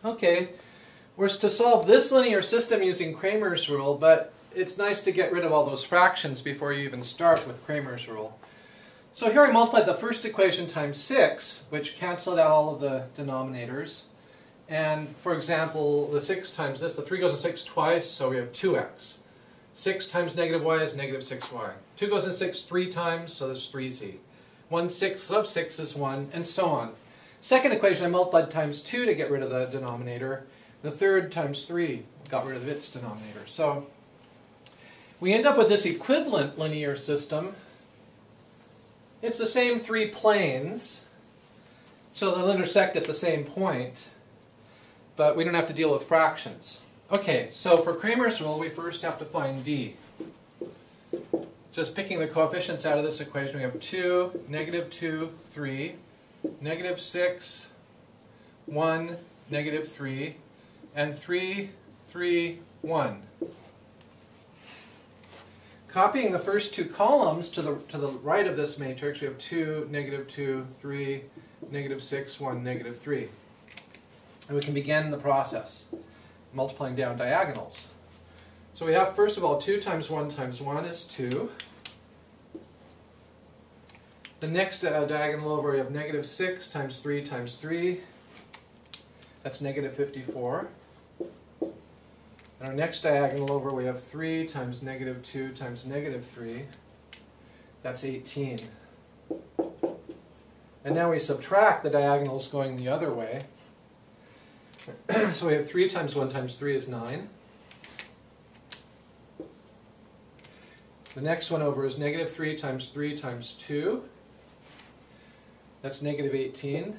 Okay, we're to solve this linear system using Cramer's rule, but it's nice to get rid of all those fractions before you even start with Cramer's rule. So here I multiplied the first equation times 6, which canceled out all of the denominators. And for example, the 6 times this, the 3 goes in 6 twice, so we have 2x. 6 times negative y is negative 6y. 2 goes in 6 3 times, so there's 3z. 1/6 of 6 is 1, and so on. Second equation I multiplied times 2 to get rid of the denominator. The third times 3 got rid of its denominator. So we end up with this equivalent linear system. It's the same three planes, so they'll intersect at the same point, but we don't have to deal with fractions. Okay, so for Cramer's rule, we first have to find d. Just picking the coefficients out of this equation, we have 2, negative 2, 3, negative 6, 1, negative 3, and 3, 3, 1. Copying the first two columns to the right of this matrix, we have 2, negative 2, 3, negative 6, 1, negative 3. And we can begin the process, multiplying down diagonals. So we have, first of all, 2 times 1 times 1 is 2. The next diagonal over, we have negative 6 times 3 times 3. That's negative 54. And our next diagonal over, we have 3 times negative 2 times negative 3. That's 18. And now we subtract the diagonals going the other way. So we have 3 times 1 times 3 is 9. The next one over is negative 3 times 3 times 2. That's negative 18.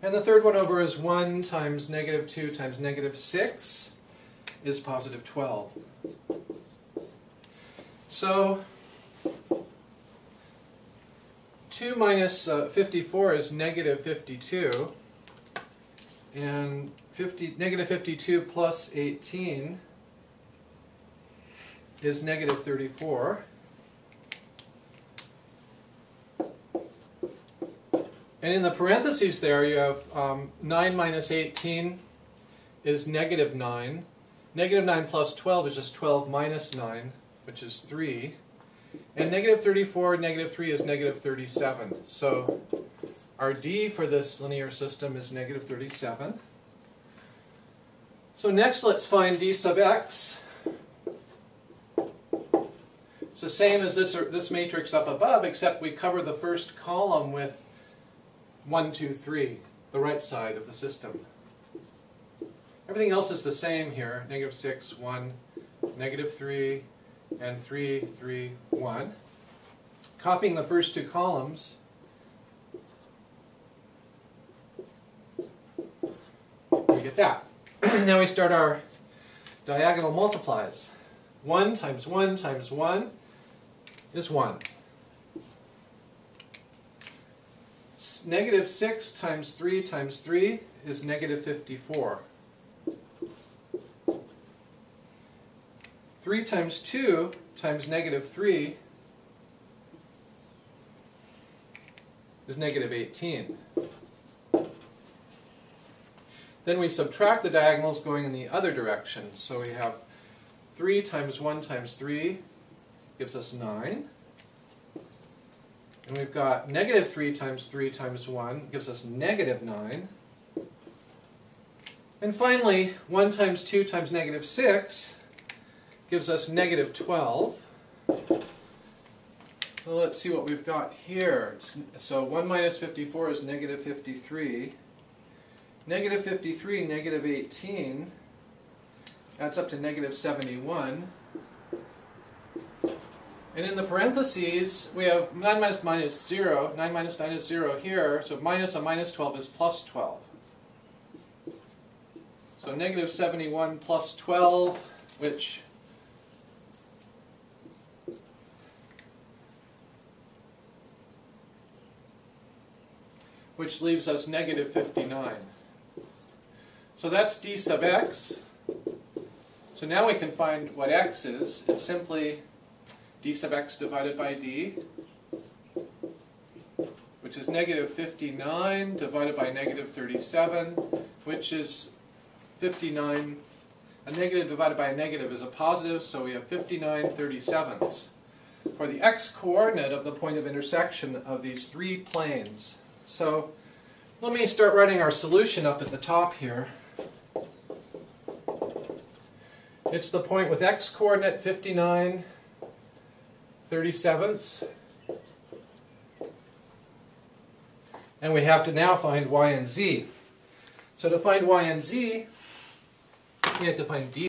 And the third one over is 1 times negative 2 times negative 6 is positive 12. So 2 minus 54 is negative 52. And negative 52 plus 18 is negative 34. And in the parentheses there you have 9 minus 18 is negative 9. Negative 9 plus 12 is just 12 minus 9, which is 3. And negative 34, negative 3 is negative 37. So our d for this linear system is negative 37. So next let's find d sub x. It's the same as this matrix up above, except we cover the first column with 1, 2, 3, the right side of the system. Everything else is the same here. Negative 6, 1, negative 3, and 3, 3, 1. Copying the first two columns, we get that. Now we start our diagonal multiplies. 1 times 1 times 1 is 1. Negative 6 times 3 times 3 is negative 54. 3 times 2 times negative 3 is negative 18. Then we subtract the diagonals going in the other direction. So we have 3 times 1 times 3 gives us 9. And we've got negative 3 times 3 times 1 gives us negative 9. And finally, 1 times 2 times negative 6 gives us negative 12. So let's see what we've got here. So 1 minus 54 is negative 53. Negative 53, negative 18 adds up to negative 71. And in the parentheses, we have 9 minus minus 0. 9 minus 9 is 0 here, so minus a minus 12 is plus 12. So negative 71 plus 12, which leaves us negative 59. So that's d sub x. So now we can find what x is. It's simply d sub x divided by d, which is negative 59 divided by negative 37, which is 59. A negative divided by a negative is a positive, so we have 59 37ths for the x-coordinate of the point of intersection of these three planes. So let me start writing our solution up at the top here. It's the point with x-coordinate 59 37ths. And we have to now find y and z. So to find y and z, we have to find d